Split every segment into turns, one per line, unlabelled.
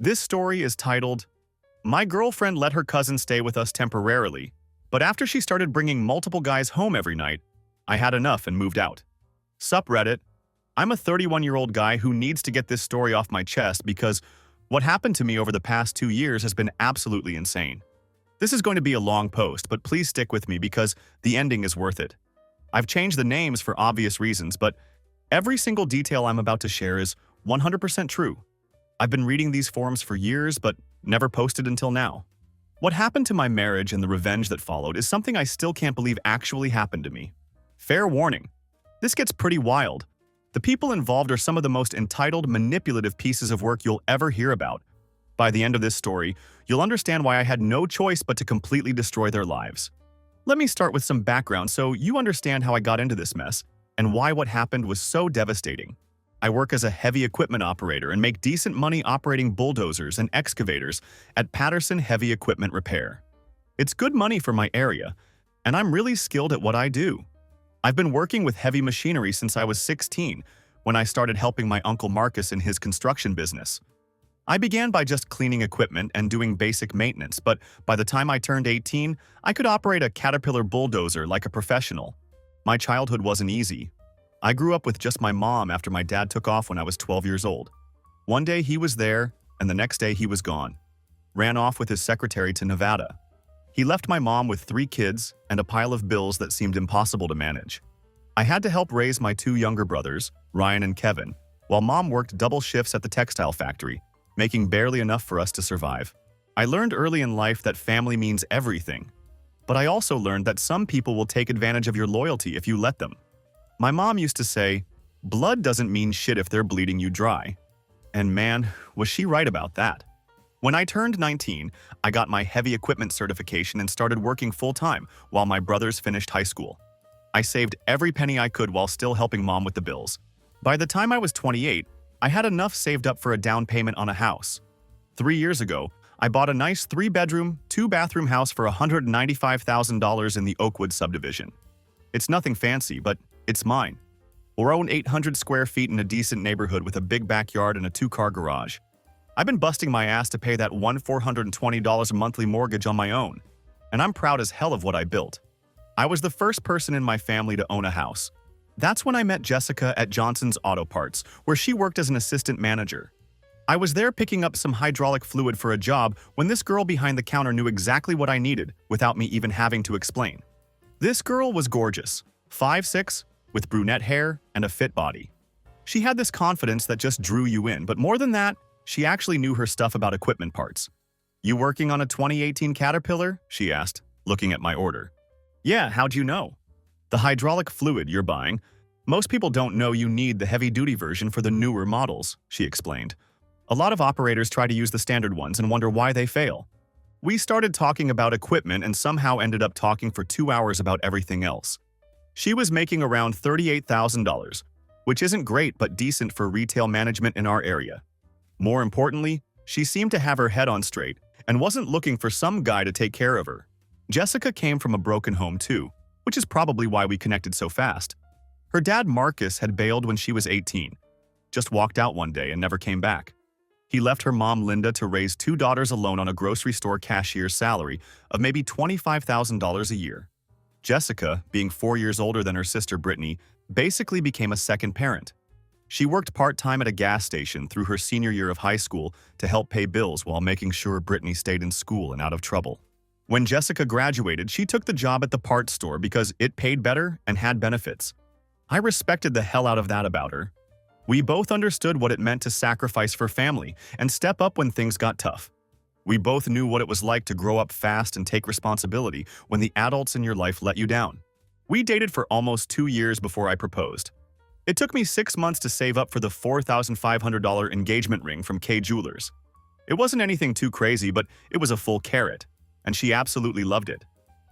This story is titled, My Girlfriend Let Her Cousin Stay With Us Temporarily, but after she started bringing multiple guys home every night, I had enough and moved out. Sup Reddit, I'm a 31-year-old guy who needs to get this story off my chest because what happened to me over the past 2 years has been absolutely insane. This is going to be a long post, but please stick with me because the ending is worth it. I've changed the names for obvious reasons, but every single detail I'm about to share is 100% true. I've been reading these forums for years, but never posted until now. What happened to my marriage and the revenge that followed is something I still can't believe actually happened to me. Fair warning, this gets pretty wild. The people involved are some of the most entitled, manipulative pieces of work you'll ever hear about. By the end of this story, you'll understand why I had no choice but to completely destroy their lives. Let me start with some background so you understand how I got into this mess and why what happened was so devastating. I work as a heavy equipment operator and make decent money operating bulldozers and excavators at Patterson Heavy Equipment Repair. It's good money for my area, and I'm really skilled at what I do. I've been working with heavy machinery since I was 16, when I started helping my Uncle Marcus in his construction business. I began by just cleaning equipment and doing basic maintenance, but by the time I turned 18, I could operate a Caterpillar bulldozer like a professional. My childhood wasn't easy. I grew up with just my mom after my dad took off when I was 12 years old. One day he was there, and the next day he was gone. Ran off with his secretary to Nevada. He left my mom with 3 kids and a pile of bills that seemed impossible to manage. I had to help raise my 2 younger brothers, Ryan and Kevin, while mom worked double shifts at the textile factory, making barely enough for us to survive. I learned early in life that family means everything. But I also learned that some people will take advantage of your loyalty if you let them. My mom used to say, blood doesn't mean shit if they're bleeding you dry. And man, was she right about that. When I turned 19, I got my heavy equipment certification and started working full-time while my brothers finished high school. I saved every penny I could while still helping mom with the bills. By the time I was 28, I had enough saved up for a down payment on a house. 3 years ago, I bought a nice 3-bedroom, 2-bathroom house for $195,000 in the Oakwood subdivision. It's nothing fancy, but it's mine. We'll own 800 square feet in a decent neighborhood with a big backyard and a 2-car garage. I've been busting my ass to pay that $420 a monthly mortgage on my own, and I'm proud as hell of what I built. I was the first person in my family to own a house. That's when I met Jessica at Johnson's Auto Parts, where she worked as an assistant manager. I was there picking up some hydraulic fluid for a job when this girl behind the counter knew exactly what I needed without me even having to explain. This girl was gorgeous, 5'6", with brunette hair and a fit body. She had this confidence that just drew you in, but more than that, she actually knew her stuff about equipment parts. "You working on a 2018 Caterpillar?" she asked, looking at my order. "Yeah, how'd you know?" "The hydraulic fluid you're buying. Most people don't know you need the heavy-duty version for the newer models," she explained. "A lot of operators try to use the standard ones and wonder why they fail." We started talking about equipment and somehow ended up talking for 2 hours about everything else. She was making around $38,000, which isn't great but decent for retail management in our area. More importantly, she seemed to have her head on straight and wasn't looking for some guy to take care of her. Jessica came from a broken home too, which is probably why we connected so fast. Her dad Marcus had bailed when she was 18, just walked out one day and never came back. He left her mom Linda to raise 2 daughters alone on a grocery store cashier's salary of maybe $25,000 a year. Jessica, being 4 years older than her sister Brittany, basically became a second parent. She worked part-time at a gas station through her senior year of high school to help pay bills while making sure Brittany stayed in school and out of trouble. When Jessica graduated, she took the job at the parts store because it paid better and had benefits. I respected the hell out of that about her. We both understood what it meant to sacrifice for family and step up when things got tough. We both knew what it was like to grow up fast and take responsibility when the adults in your life let you down. We dated for almost 2 years before I proposed. It took me 6 months to save up for the $4,500 engagement ring from Kay Jewelers. It wasn't anything too crazy, but it was a full carat, and she absolutely loved it.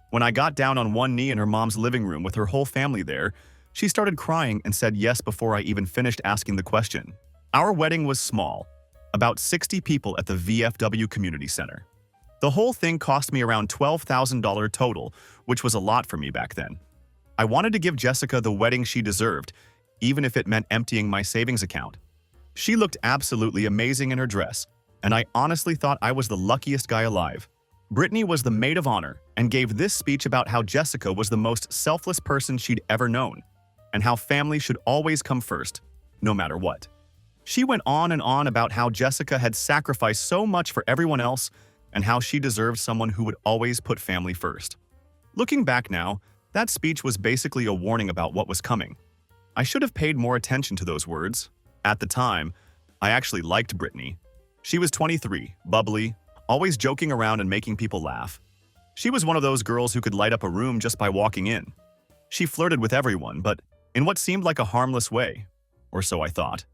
When I got down on one knee in her mom's living room with her whole family there, she started crying and said yes before I even finished asking the question. Our wedding was small, about 60 people at the VFW Community Center. The whole thing cost me around $12,000 total, which was a lot for me back then. I wanted to give Jessica the wedding she deserved, even if it meant emptying my savings account. She looked absolutely amazing in her dress, and I honestly thought I was the luckiest guy alive. Brittany was the maid of honor and gave this speech about how Jessica was the most selfless person she'd ever known, and how family should always come first, no matter what. She went on and on about how Jessica had sacrificed so much for everyone else and how she deserved someone who would always put family first. Looking back now, that speech was basically a warning about what was coming. I should have paid more attention to those words. At the time, I actually liked Brittany. She was 23, bubbly, always joking around and making people laugh. She was one of those girls who could light up a room just by walking in. She flirted with everyone, but in what seemed like a harmless way, or so I thought.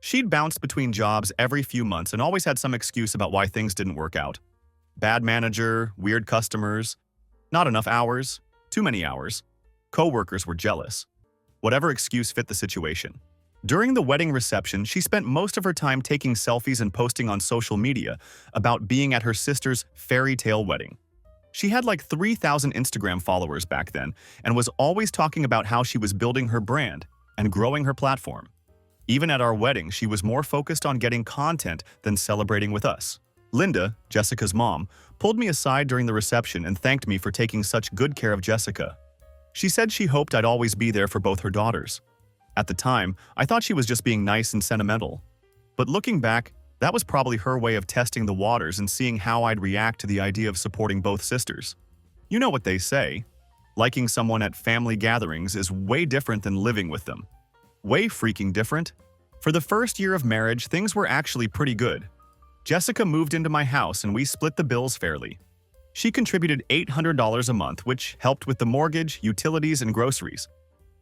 She'd bounced between jobs every few months and always had some excuse about why things didn't work out. Bad manager, weird customers, not enough hours, too many hours. Co-workers were jealous. Whatever excuse fit the situation. During the wedding reception, she spent most of her time taking selfies and posting on social media about being at her sister's fairy tale wedding. She had like 3,000 Instagram followers back then and was always talking about how she was building her brand and growing her platform. Even at our wedding, she was more focused on getting content than celebrating with us. Linda, Jessica's mom, pulled me aside during the reception and thanked me for taking such good care of Jessica. She said she hoped I'd always be there for both her daughters. At the time, I thought she was just being nice and sentimental. But looking back, that was probably her way of testing the waters and seeing how I'd react to the idea of supporting both sisters. You know what they say, liking someone at family gatherings is way different than living with them. Way freaking different. For the first year of marriage, things were actually pretty good. Jessica moved into my house and we split the bills fairly. She contributed $800 a month, which helped with the mortgage, utilities, and groceries.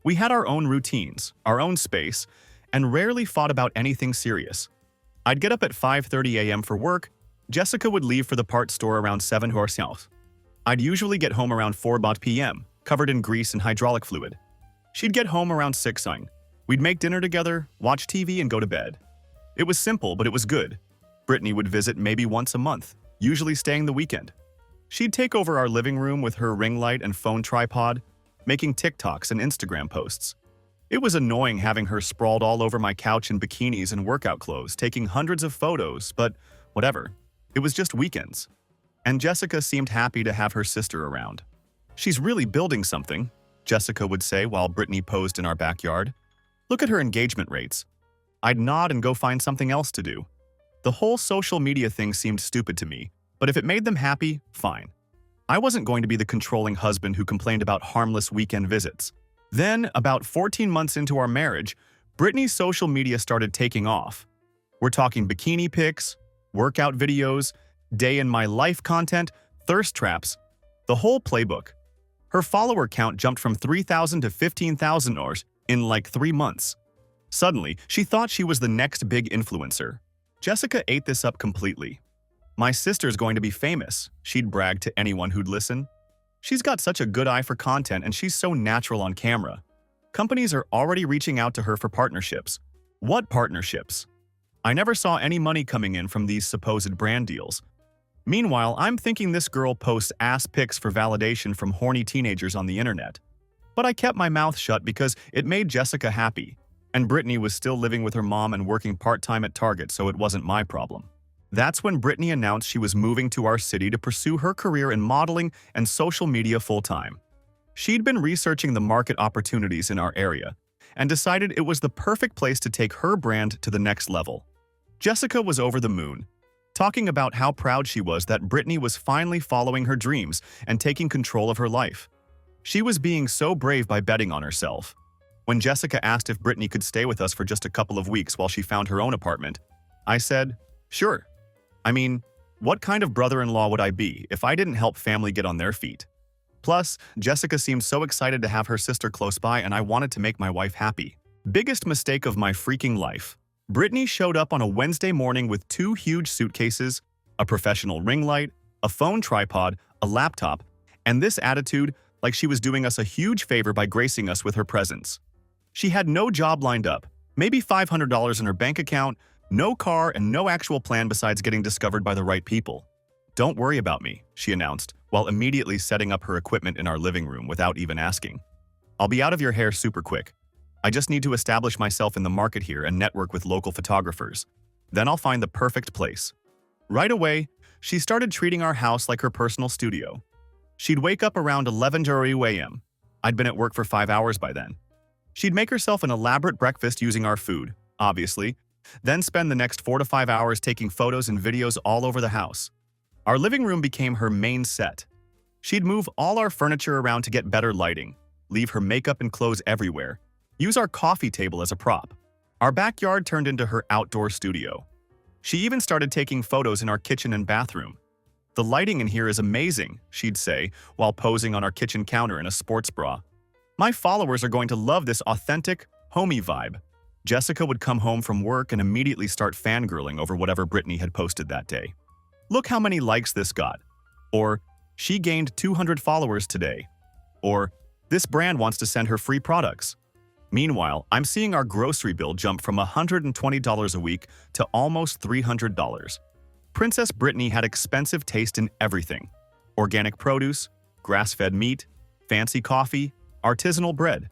We had our own routines, our own space, and rarely fought about anything serious. I'd get up at 5:30 a.m. for work. Jessica would leave for the parts store around 7 herself. I'd usually get home around 4 p.m., covered in grease and hydraulic fluid. She'd get home around 6. We'd make dinner together, watch TV, and go to bed. It was simple, but it was good. Brittany would visit maybe once a month, usually staying the weekend. She'd take over our living room with her ring light and phone tripod, making TikToks and Instagram posts. It was annoying having her sprawled all over my couch in bikinis and workout clothes, taking hundreds of photos, but whatever. It was just weekends. And Jessica seemed happy to have her sister around. "She's really building something," Jessica would say while Brittany posed in our backyard. "Look at her engagement rates." I'd nod and go find something else to do. The whole social media thing seemed stupid to me, but if it made them happy, fine. I wasn't going to be the controlling husband who complained about harmless weekend visits. Then, about 14 months into our marriage, Brittany's social media started taking off. We're talking bikini pics, workout videos, day-in-my-life content, thirst traps, the whole playbook. Her follower count jumped from 3,000 to 15,000 in like 3 months. Suddenly, she thought she was the next big influencer. Jessica ate this up completely. "My sister's going to be famous," she'd brag to anyone who'd listen. "She's got such a good eye for content and she's so natural on camera." Companies are already reaching out to her for partnerships. What partnerships? I never saw any money coming in from these supposed brand deals. Meanwhile, I'm thinking this girl posts ass pics for validation from horny teenagers on the internet. But I kept my mouth shut because it made Jessica happy, and Brittany was still living with her mom and working part-time at Target, so it wasn't my problem. That's when Brittany announced she was moving to our city to pursue her career in modeling and social media full-time. She'd been researching the market opportunities in our area and decided it was the perfect place to take her brand to the next level. Jessica was over the moon, talking about how proud she was that Brittany was finally following her dreams and taking control of her life. She was being so brave by betting on herself. When Jessica asked if Brittany could stay with us for just a couple of weeks while she found her own apartment, I said, "Sure. I mean, what kind of brother-in-law would I be if I didn't help family get on their feet?" Plus, Jessica seemed so excited to have her sister close by and I wanted to make my wife happy. Biggest mistake of my freaking life. Brittany showed up on a Wednesday morning with 2 huge suitcases, a professional ring light, a phone tripod, a laptop, and this attitude like she was doing us a huge favor by gracing us with her presence. She had no job lined up, maybe $500 in her bank account, no car, and no actual plan besides getting discovered by the right people. "Don't worry about me," she announced, while immediately setting up her equipment in our living room without even asking. "I'll be out of your hair super quick. I just need to establish myself in the market here and network with local photographers. Then I'll find the perfect place." Right away, she started treating our house like her personal studio. She'd wake up around 11:30 a.m. I'd been at work for 5 hours by then. She'd make herself an elaborate breakfast using our food, obviously, then spend the next 4 to 5 hours taking photos and videos all over the house. Our living room became her main set. She'd move all our furniture around to get better lighting, leave her makeup and clothes everywhere, use our coffee table as a prop. Our backyard turned into her outdoor studio. She even started taking photos in our kitchen and bathroom. "The lighting in here is amazing," she'd say, while posing on our kitchen counter in a sports bra. "My followers are going to love this authentic, homey vibe." Jessica would come home from work and immediately start fangirling over whatever Brittany had posted that day. "Look how many likes this got." Or, "She gained 200 followers today." Or, "This brand wants to send her free products." Meanwhile, I'm seeing our grocery bill jump from $120 a week to almost $300. Princess Brittany had expensive taste in everything: organic produce, grass-fed meat, fancy coffee, artisanal bread.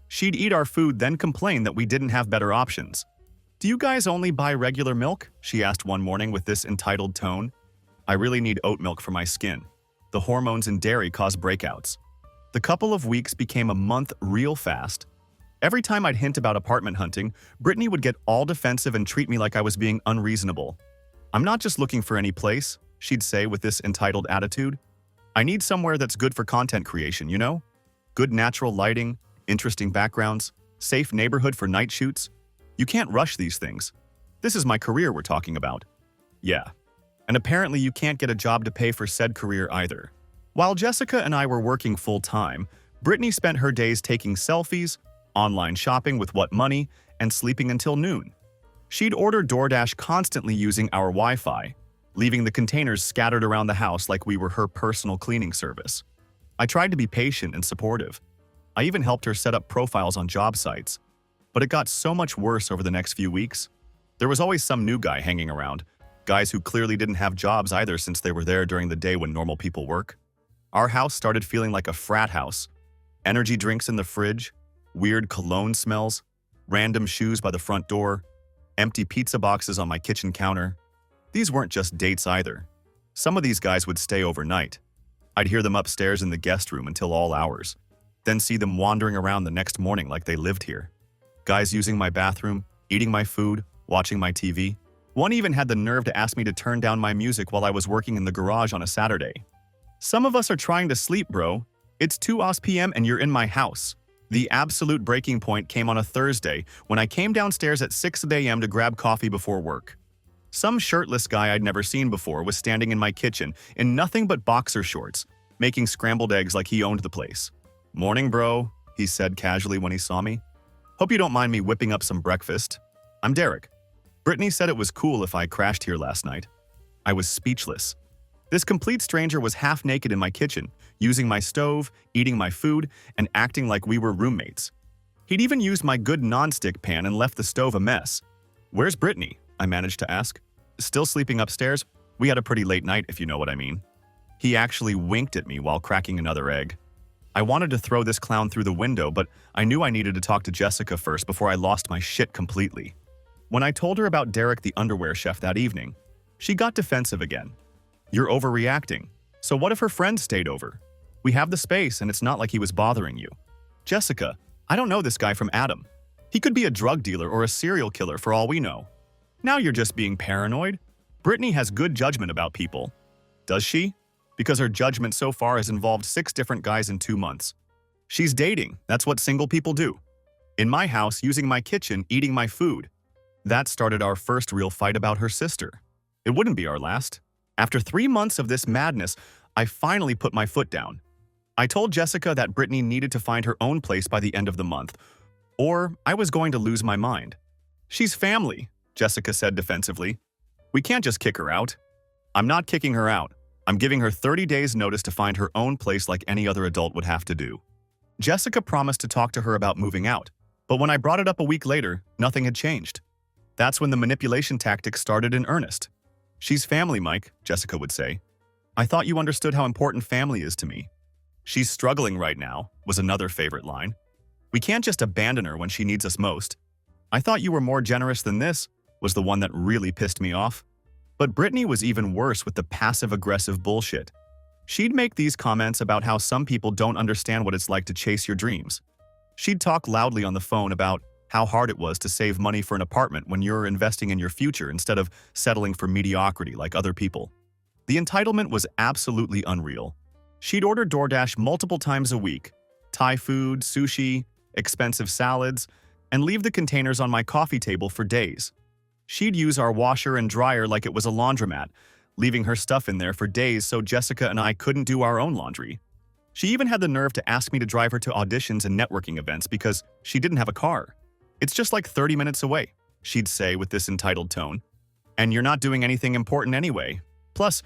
She'd eat our food, then complain that we didn't have better options. "Do you guys only buy regular milk?" she asked one morning with this entitled tone. "I really need oat milk for my skin. The hormones in dairy cause breakouts." The couple of weeks became a month real fast. Every time I'd hint about apartment hunting, Brittany would get all defensive and treat me like I was being unreasonable. "I'm not just looking for any place," she'd say with this entitled attitude. "I need somewhere that's good for content creation, you know? Good natural lighting, interesting backgrounds, safe neighborhood for night shoots. You can't rush these things. This is my career we're talking about." Yeah. And apparently you can't get a job to pay for said career either. While Jessica and I were working full-time, Brittany spent her days taking selfies, online shopping with what money, and sleeping until noon. She'd order DoorDash constantly using our Wi-Fi, leaving the containers scattered around the house like we were her personal cleaning service. I tried to be patient and supportive. I even helped her set up profiles on job sites. But it got so much worse over the next few weeks. There was always some new guy hanging around, guys who clearly didn't have jobs either since they were there during the day when normal people work. Our house started feeling like a frat house. Energy drinks in the fridge, weird cologne smells, random shoes by the front door, empty pizza boxes on my kitchen counter. These weren't just dates either. Some of these guys would stay overnight. I'd hear them upstairs in the guest room until all hours, then see them wandering around the next morning like they lived here. Guys using my bathroom, eating my food, watching my TV. One even had the nerve to ask me to turn down my music while I was working in the garage on a Saturday. "Some of us are trying to sleep, bro. It's 2 p.m. and you're in my house." The absolute breaking point came on a Thursday when I came downstairs at 6 a.m. to grab coffee before work. Some shirtless guy I'd never seen before was standing in my kitchen in nothing but boxer shorts, making scrambled eggs like he owned the place. "Morning, bro," he said casually when he saw me. "Hope you don't mind me whipping up some breakfast. I'm Derek. Brittany said it was cool if I crashed here last night." I was speechless. This complete stranger was half naked in my kitchen, using my stove, eating my food, and acting like we were roommates. He'd even used my good nonstick pan and left the stove a mess. "Where's Brittany?" I managed to ask. "Still sleeping upstairs? We had a pretty late night, if you know what I mean." He actually winked at me while cracking another egg. I wanted to throw this clown through the window, but I knew I needed to talk to Jessica first before I lost my shit completely. When I told her about Derek the underwear chef that evening, she got defensive again. "You're overreacting. So what if her friends stayed over? We have the space and it's not like he was bothering you." "Jessica, I don't know this guy from Adam. He could be a drug dealer or a serial killer for all we know." "Now you're just being paranoid. Brittany has good judgment about people." "Does she? Because her judgment so far has involved 6 different guys in 2 months. She's dating. That's what single people do. In my house, using my kitchen, eating my food. That started our first real fight about her sister. It wouldn't be our last. After 3 months of this madness, I finally put my foot down. I told Jessica that Brittany needed to find her own place by the end of the month, or I was going to lose my mind. "She's family," Jessica said defensively. "We can't just kick her out." "I'm not kicking her out. I'm giving her 30 days notice to find her own place like any other adult would have to do." Jessica promised to talk to her about moving out, but when I brought it up a week later, nothing had changed. That's when the manipulation tactics started in earnest. "She's family, Mike," Jessica would say. "I thought you understood how important family is to me." "She's struggling right now," was another favorite line. "We can't just abandon her when she needs us most." "I thought you were more generous than this," was the one that really pissed me off. But Brittany was even worse with the passive-aggressive bullshit. She'd make these comments about how some people don't understand what it's like to chase your dreams. She'd talk loudly on the phone about how hard it was to save money for an apartment when you're investing in your future instead of settling for mediocrity like other people. The entitlement was absolutely unreal. She'd order DoorDash multiple times a week, Thai food, sushi, expensive salads, and leave the containers on my coffee table for days. She'd use our washer and dryer like it was a laundromat, leaving her stuff in there for days so Jessica and I couldn't do our own laundry. She even had the nerve to ask me to drive her to auditions and networking events because she didn't have a car. "It's just like 30 minutes away," she'd say with this entitled tone. "And you're not doing anything important anyway. Plus,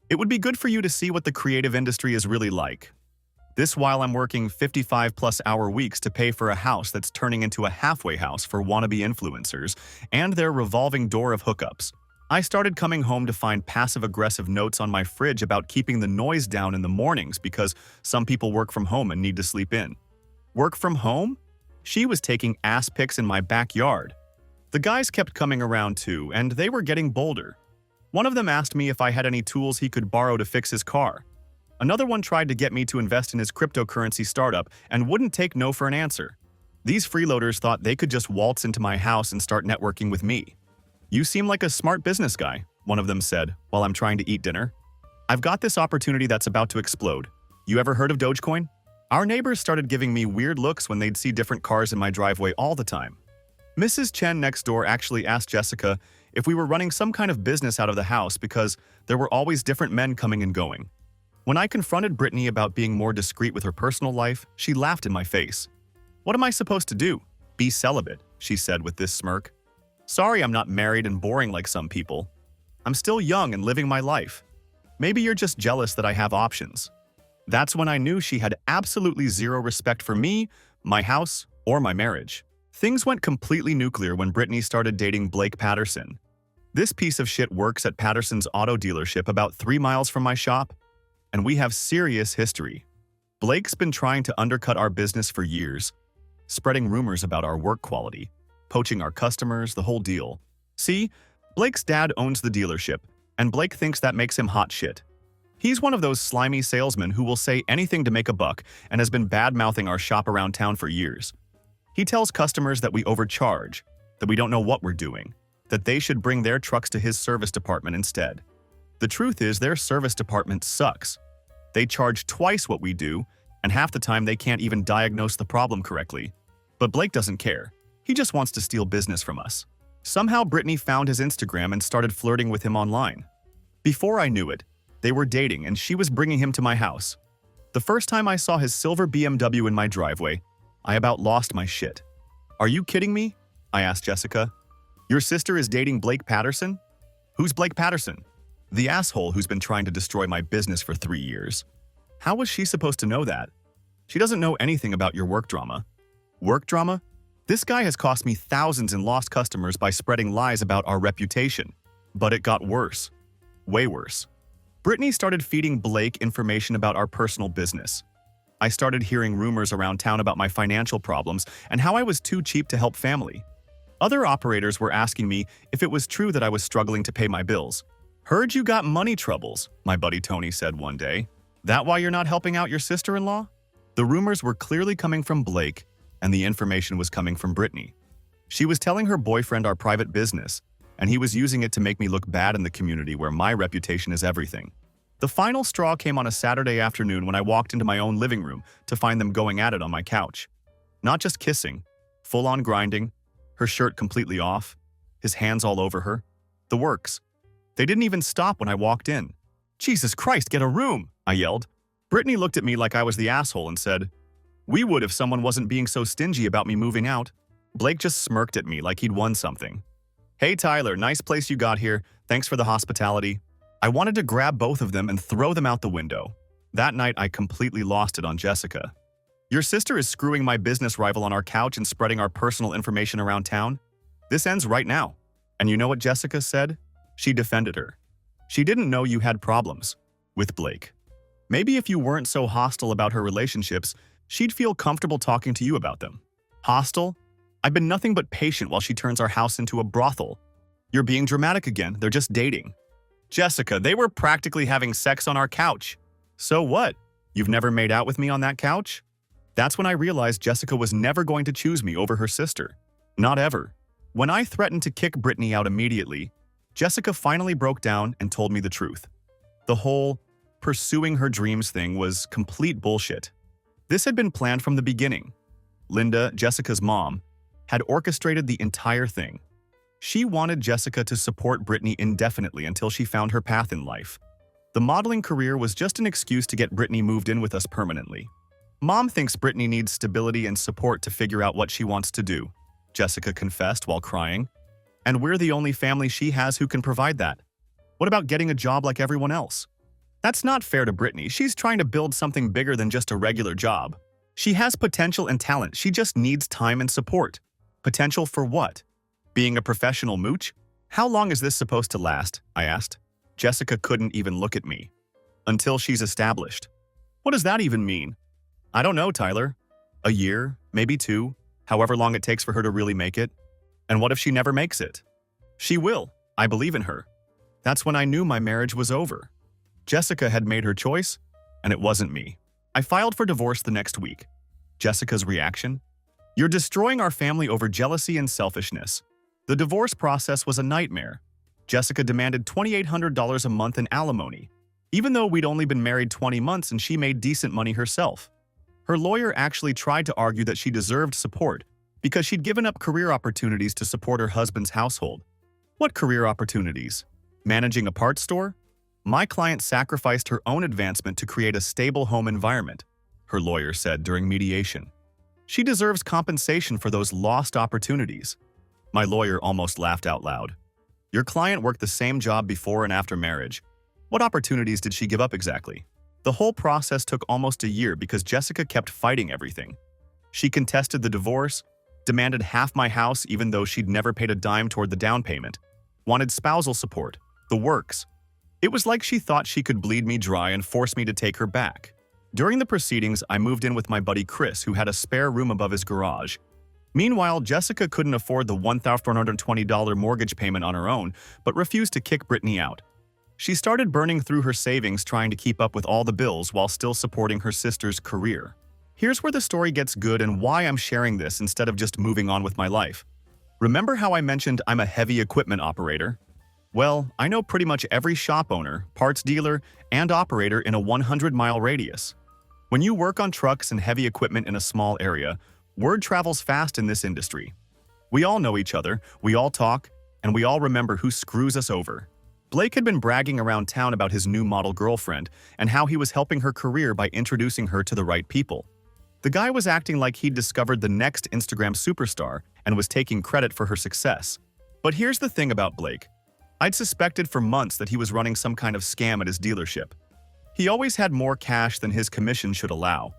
it would be good for you to see what the creative industry is really like." This while I'm working 55-plus-hour weeks to pay for a house that's turning into a halfway house for wannabe influencers and their revolving door of hookups. I started coming home to find passive-aggressive notes on my fridge about keeping the noise down in the mornings because some people work from home and need to sleep in. Work from home? She was taking ass pics in my backyard. The guys kept coming around too, and they were getting bolder. One of them asked me if I had any tools he could borrow to fix his car. Another one tried to get me to invest in his cryptocurrency startup and wouldn't take no for an answer. These freeloaders thought they could just waltz into my house and start networking with me. "You seem like a smart business guy," one of them said, while I'm trying to eat dinner. "I've got this opportunity that's about to explode. You ever heard of Dogecoin?" Our neighbors started giving me weird looks when they'd see different cars in my driveway all the time. Mrs. Chen next door actually asked Jessica if we were running some kind of business out of the house because there were always different men coming and going. When I confronted Brittany about being more discreet with her personal life, she laughed in my face. "What am I supposed to do? Be celibate," she said with this smirk. "Sorry I'm not married and boring like some people. I'm still young and living my life. Maybe you're just jealous that I have options." That's when I knew she had absolutely zero respect for me, my house, or my marriage. Things went completely nuclear when Brittany started dating Blake Patterson. This piece of shit works at Patterson's auto dealership about 3 miles from my shop, and we have serious history. Blake's been trying to undercut our business for years, spreading rumors about our work quality, poaching our customers, the whole deal. See, Blake's dad owns the dealership, and Blake thinks that makes him hot shit. He's one of those slimy salesmen who will say anything to make a buck and has been bad-mouthing our shop around town for years. He tells customers that we overcharge, that we don't know what we're doing, that they should bring their trucks to his service department instead. The truth is their service department sucks. They charge twice what we do, and half the time they can't even diagnose the problem correctly. But Blake doesn't care. He just wants to steal business from us. Somehow Brittany found his Instagram and started flirting with him online. Before I knew it, they were dating and she was bringing him to my house. The first time I saw his silver BMW in my driveway, I about lost my shit. "Are you kidding me?" I asked Jessica. "Your sister is dating Blake Patterson?" "Who's Blake Patterson?" "The asshole who's been trying to destroy my business for 3 years." How was she supposed to know that? She doesn't know anything about your work drama. Work drama? This guy has cost me thousands in lost customers by spreading lies about our reputation. But it got worse. Way worse. Brittany started feeding Blake information about our personal business. I started hearing rumors around town about my financial problems and how I was too cheap to help family. Other operators were asking me if it was true that I was struggling to pay my bills. "Heard you got money troubles," my buddy Tony said one day. "That why you're not helping out your sister-in-law?" The rumors were clearly coming from Blake, and the information was coming from Brittany. She was telling her boyfriend our private business, and he was using it to make me look bad in the community where my reputation is everything. The final straw came on a Saturday afternoon when I walked into my own living room to find them going at it on my couch. Not just kissing, full-on grinding, her shirt completely off, his hands all over her. The works. They didn't even stop when I walked in. "Jesus Christ, get a room!" I yelled. Brittany looked at me like I was the asshole and said, "We would if someone wasn't being so stingy about me moving out." Blake just smirked at me like he'd won something. "Hey Tyler, nice place you got here. Thanks for the hospitality." I wanted to grab both of them and throw them out the window. That night, I completely lost it on Jessica. "Your sister is screwing my business rival on our couch and spreading our personal information around town. This ends right now." And you know what Jessica said? She defended her. She didn't know you had problems with Blake. Maybe if you weren't so hostile about her relationships, she'd feel comfortable talking to you about them. Hostile? I've been nothing but patient while she turns our house into a brothel. "You're being dramatic again. They're just dating." Jessica, they were practically having sex on our couch. So what? You've never made out with me on that couch? That's when I realized Jessica was never going to choose me over her sister. Not ever. When I threatened to kick Brittany out immediately, Jessica finally broke down and told me the truth. The whole pursuing her dreams thing was complete bullshit. This had been planned from the beginning. Linda, Jessica's mom, had orchestrated the entire thing. She wanted Jessica to support Brittany indefinitely until she found her path in life. The modeling career was just an excuse to get Brittany moved in with us permanently. Mom thinks Brittany needs stability and support to figure out what she wants to do, Jessica confessed while crying. And we're the only family she has who can provide that. What about getting a job like everyone else? That's not fair to Brittany. She's trying to build something bigger than just a regular job. She has potential and talent. She just needs time and support. Potential for what? Being a professional mooch? How long is this supposed to last? I asked. Jessica couldn't even look at me. Until she's established. What does that even mean? I don't know, Tyler. A year, maybe 2, however long it takes for her to really make it. And what if she never makes it? She will. I believe in her. That's when I knew my marriage was over. Jessica had made her choice, and it wasn't me. I filed for divorce the next week. Jessica's reaction? You're destroying our family over jealousy and selfishness. The divorce process was a nightmare. Jessica demanded $2,800 a month in alimony, even though we'd only been married 20 months and she made decent money herself. Her lawyer actually tried to argue that she deserved support because she'd given up career opportunities to support her husband's household. What career opportunities? Managing a parts store? My client sacrificed her own advancement to create a stable home environment, her lawyer said during mediation. She deserves compensation for those lost opportunities. My lawyer almost laughed out loud. Your client worked the same job before and after marriage. What opportunities did she give up exactly? The whole process took almost a year because Jessica kept fighting everything. She contested the divorce, demanded half my house even though she'd never paid a dime toward the down payment, wanted spousal support, the works. It was like she thought she could bleed me dry and force me to take her back. During the proceedings, I moved in with my buddy Chris, who had a spare room above his garage. Meanwhile, Jessica couldn't afford the $1,420 mortgage payment on her own, but refused to kick Brittany out. She started burning through her savings trying to keep up with all the bills while still supporting her sister's career. Here's where the story gets good and why I'm sharing this instead of just moving on with my life. Remember how I mentioned I'm a heavy equipment operator? Well, I know pretty much every shop owner, parts dealer, and operator in a 100-mile radius. When you work on trucks and heavy equipment in a small area, word travels fast in this industry. We all know each other, we all talk, and we all remember who screws us over. Blake had been bragging around town about his new model girlfriend and how he was helping her career by introducing her to the right people. The guy was acting like he'd discovered the next Instagram superstar and was taking credit for her success. But here's the thing about Blake. I'd suspected for months that he was running some kind of scam at his dealership. He always had more cash than his commission should allow,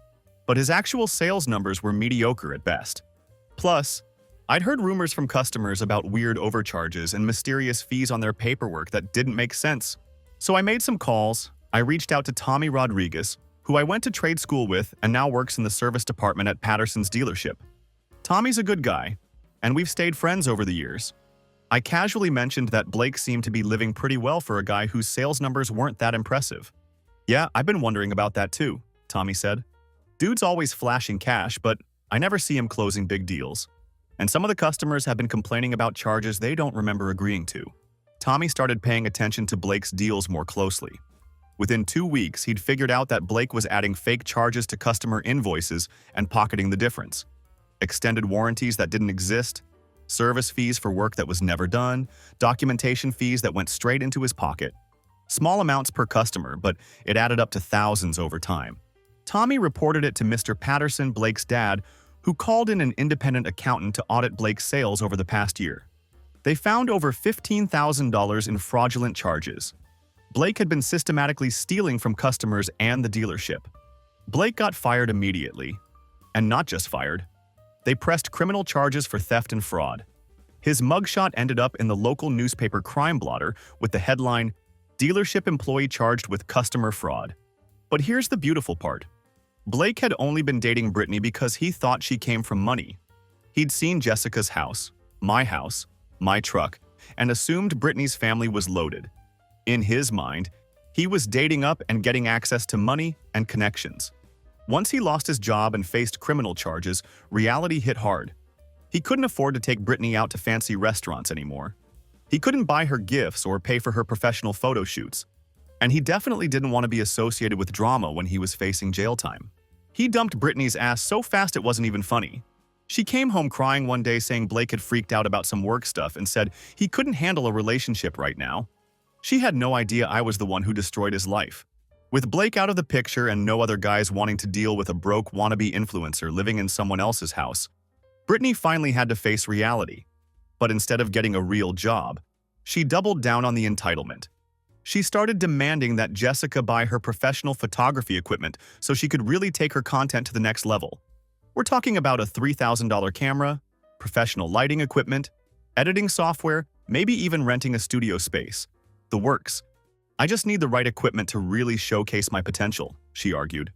but his actual sales numbers were mediocre at best. Plus, I'd heard rumors from customers about weird overcharges and mysterious fees on their paperwork that didn't make sense. So I made some calls. I reached out to Tommy Rodriguez, who I went to trade school with and now works in the service department at Patterson's dealership. Tommy's a good guy, and we've stayed friends over the years. I casually mentioned that Blake seemed to be living pretty well for a guy whose sales numbers weren't that impressive. Yeah, I've been wondering about that too, Tommy said. Dude's always flashing cash, but I never see him closing big deals. And some of the customers have been complaining about charges they don't remember agreeing to. Tommy started paying attention to Blake's deals more closely. Within 2 weeks, he'd figured out that Blake was adding fake charges to customer invoices and pocketing the difference. Extended warranties that didn't exist, service fees for work that was never done, documentation fees that went straight into his pocket. Small amounts per customer, but it added up to thousands over time. Tommy reported it to Mr. Patterson, Blake's dad, who called in an independent accountant to audit Blake's sales over the past year. They found over $15,000 in fraudulent charges. Blake had been systematically stealing from customers and the dealership. Blake got fired immediately. And not just fired. They pressed criminal charges for theft and fraud. His mugshot ended up in the local newspaper Crime Blotter with the headline, "Dealership Employee Charged with Customer Fraud." But here's the beautiful part. Blake had only been dating Brittany because he thought she came from money. He'd seen Jessica's house, my truck, and assumed Brittany's family was loaded. In his mind, he was dating up and getting access to money and connections. Once he lost his job and faced criminal charges, reality hit hard. He couldn't afford to take Brittany out to fancy restaurants anymore. He couldn't buy her gifts or pay for her professional photo shoots. And he definitely didn't want to be associated with drama when he was facing jail time. He dumped Brittany's ass so fast it wasn't even funny. She came home crying one day saying Blake had freaked out about some work stuff and said he couldn't handle a relationship right now. She had no idea I was the one who destroyed his life. With Blake out of the picture and no other guys wanting to deal with a broke wannabe influencer living in someone else's house, Brittany finally had to face reality. But instead of getting a real job, she doubled down on the entitlement. She started demanding that Jessica buy her professional photography equipment so she could really take her content to the next level. We're talking about a $3,000 camera, professional lighting equipment, editing software, maybe even renting a studio space. The works. I just need the right equipment to really showcase my potential, she argued.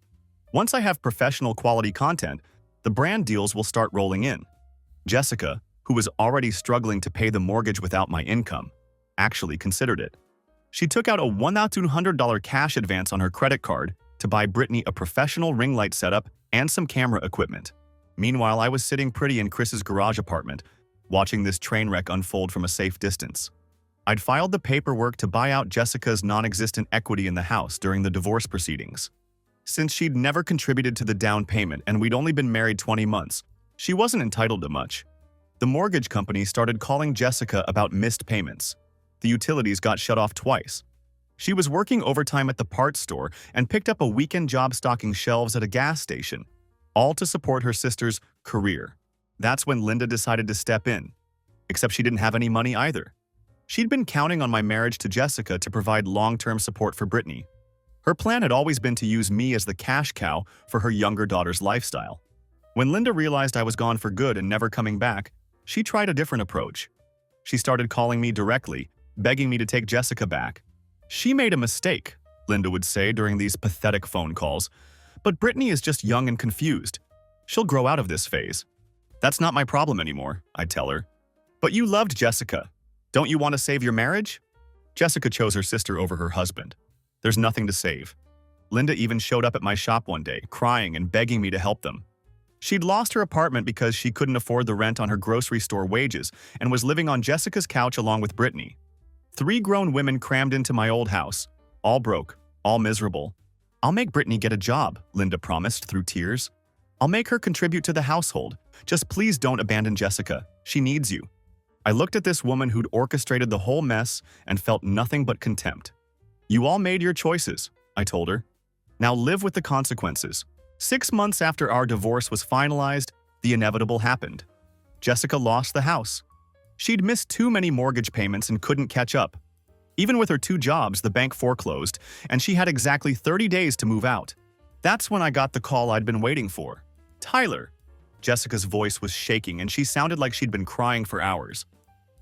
Once I have professional quality content, the brand deals will start rolling in. Jessica, who was already struggling to pay the mortgage without my income, actually considered it. She took out a $1,200 cash advance on her credit card to buy Brittany a professional ring light setup and some camera equipment. Meanwhile, I was sitting pretty in Chris's garage apartment, watching this train wreck unfold from a safe distance. I'd filed the paperwork to buy out Jessica's non-existent equity in the house during the divorce proceedings. Since she'd never contributed to the down payment and we'd only been married 20 months, she wasn't entitled to much. The mortgage company started calling Jessica about missed payments. The utilities got shut off twice. She was working overtime at the parts store and picked up a weekend job stocking shelves at a gas station, all to support her sister's career. That's when Linda decided to step in, except she didn't have any money either. She'd been counting on my marriage to Jessica to provide long-term support for Brittany. Her plan had always been to use me as the cash cow for her younger daughter's lifestyle. When Linda realized I was gone for good and never coming back, she tried a different approach. She started calling me directly, begging me to take Jessica back. She made a mistake, Linda would say during these pathetic phone calls. But Brittany is just young and confused. She'll grow out of this phase. That's not my problem anymore, I'd tell her. But you loved Jessica. Don't you want to save your marriage? Jessica chose her sister over her husband. There's nothing to save. Linda even showed up at my shop one day, crying and begging me to help them. She'd lost her apartment because she couldn't afford the rent on her grocery store wages and was living on Jessica's couch along with Brittany. 3 grown women crammed into my old house, all broke, all miserable. I'll make Brittany get a job, Linda promised through tears. I'll make her contribute to the household. Just please don't abandon Jessica. She needs you. I looked at this woman who'd orchestrated the whole mess and felt nothing but contempt. You all made your choices, I told her. Now live with the consequences. 6 months after our divorce was finalized, the inevitable happened. Jessica lost the house. She'd missed too many mortgage payments and couldn't catch up. Even with her 2 jobs, the bank foreclosed, and she had exactly 30 days to move out. That's when I got the call I'd been waiting for. Tyler. Jessica's voice was shaking, and she sounded like she'd been crying for hours.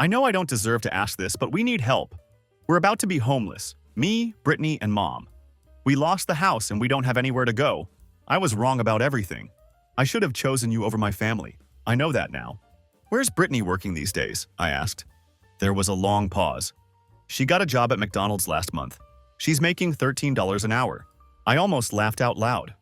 I know I don't deserve to ask this, but we need help. We're about to be homeless. Me, Brittany, and Mom. We lost the house and we don't have anywhere to go. I was wrong about everything. I should have chosen you over my family. I know that now. Where's Brittany working these days? I asked. There was a long pause. She got a job at McDonald's last month. She's making $13 an hour. I almost laughed out loud.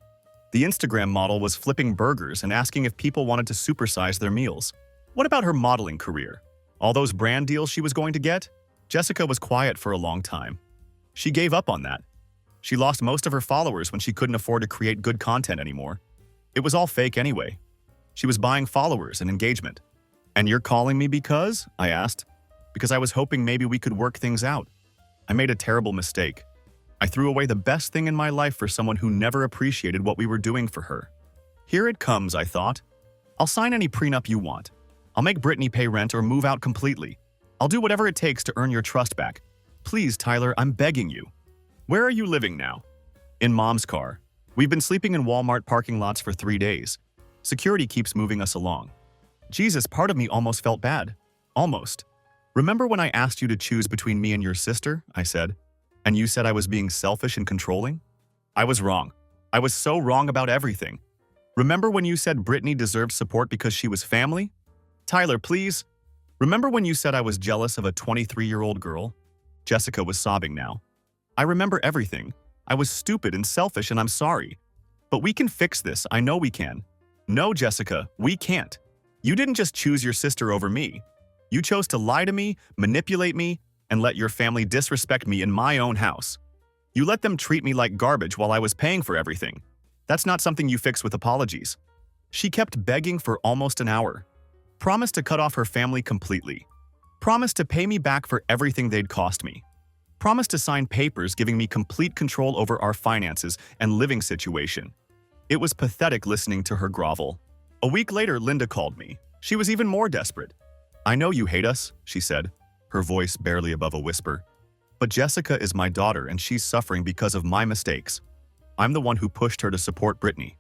The Instagram model was flipping burgers and asking if people wanted to supersize their meals. What about her modeling career? All those brand deals she was going to get? Jessica was quiet for a long time. She gave up on that. She lost most of her followers when she couldn't afford to create good content anymore. It was all fake anyway. She was buying followers and engagement. And you're calling me because? I asked. Because I was hoping maybe we could work things out. I made a terrible mistake. I threw away the best thing in my life for someone who never appreciated what we were doing for her. Here it comes, I thought. I'll sign any prenup you want. I'll make Brittany pay rent or move out completely. I'll do whatever it takes to earn your trust back. Please, Tyler, I'm begging you. Where are you living now? In Mom's car. We've been sleeping in Walmart parking lots for 3 days. Security keeps moving us along. Jesus, part of me almost felt bad. Almost. Remember when I asked you to choose between me and your sister? I said. And you said I was being selfish and controlling? I was wrong. I was so wrong about everything. Remember when you said Brittany deserved support because she was family? Tyler, please. Remember when you said I was jealous of a 23-year-old girl? Jessica was sobbing now. I remember everything. I was stupid and selfish and I'm sorry. But we can fix this, I know we can. No, Jessica, we can't. You didn't just choose your sister over me. You chose to lie to me, manipulate me, and let your family disrespect me in my own house. You let them treat me like garbage while I was paying for everything. That's not something you fix with apologies. She kept begging for almost an hour. Promised to cut off her family completely. Promised to pay me back for everything they'd cost me. Promised to sign papers giving me complete control over our finances and living situation. It was pathetic listening to her grovel. A week later, Linda called me. She was even more desperate. I know you hate us, she said, her voice barely above a whisper. But Jessica is my daughter and she's suffering because of my mistakes. I'm the one who pushed her to support Brittany.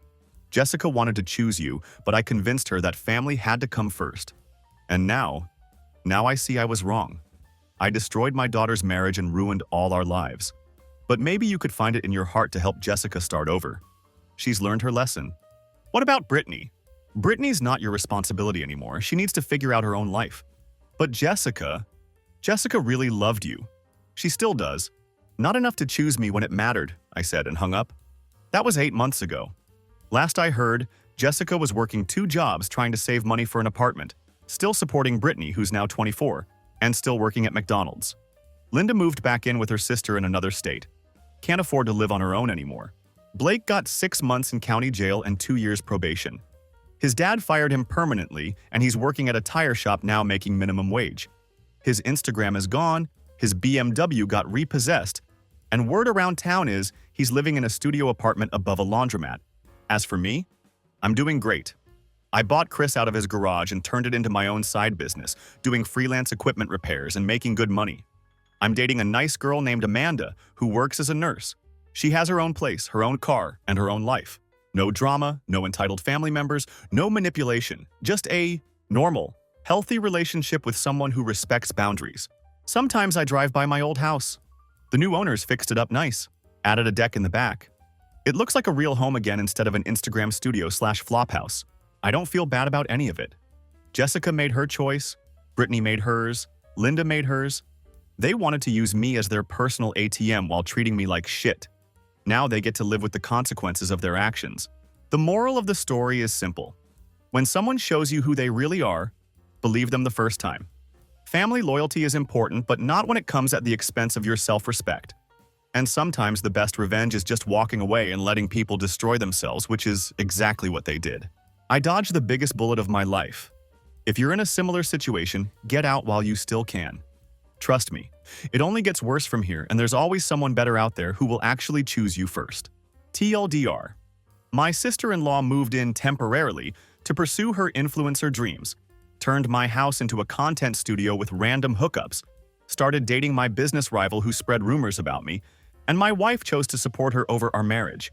Jessica wanted to choose you, but I convinced her that family had to come first. And now I see I was wrong. I destroyed my daughter's marriage and ruined all our lives. But maybe you could find it in your heart to help Jessica start over. She's learned her lesson. What about Brittany? Brittany's not your responsibility anymore. She needs to figure out her own life. But Jessica really loved you. She still does. Not enough to choose me when it mattered, I said and hung up. That was 8 months ago. Last I heard, Jessica was working 2 jobs trying to save money for an apartment, still supporting Brittany, who's now 24, and still working at McDonald's. Linda moved back in with her sister in another state. Can't afford to live on her own anymore. Blake got 6 months in county jail and 2 years probation. His dad fired him permanently, and he's working at a tire shop now making minimum wage. His Instagram is gone, his BMW got repossessed, and word around town is he's living in a studio apartment above a laundromat. As for me, I'm doing great. I bought Chris out of his garage and turned it into my own side business, doing freelance equipment repairs and making good money. I'm dating a nice girl named Amanda who works as a nurse. She has her own place, her own car, and her own life. No drama, no entitled family members, no manipulation. Just a normal, healthy relationship with someone who respects boundaries. Sometimes I drive by my old house. The new owners fixed it up nice, added a deck in the back. It looks like a real home again instead of an Instagram studio/flophouse. I don't feel bad about any of it. Jessica made her choice, Brittany made hers, Linda made hers. They wanted to use me as their personal ATM while treating me like shit. Now they get to live with the consequences of their actions. The moral of the story is simple. When someone shows you who they really are, believe them the first time. Family loyalty is important, but not when it comes at the expense of your self-respect. And sometimes the best revenge is just walking away and letting people destroy themselves, which is exactly what they did. I dodged the biggest bullet of my life. If you're in a similar situation, get out while you still can. Trust me, it only gets worse from here, and there's always someone better out there who will actually choose you first. TLDR. My sister-in-law moved in temporarily to pursue her influencer dreams, turned my house into a content studio with random hookups, started dating my business rival who spread rumors about me, and my wife chose to support her over our marriage.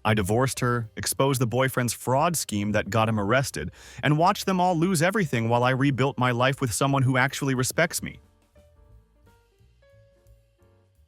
I divorced her, exposed the boyfriend's fraud scheme that got him arrested, and watched them all lose everything while I rebuilt my life with someone who actually respects me.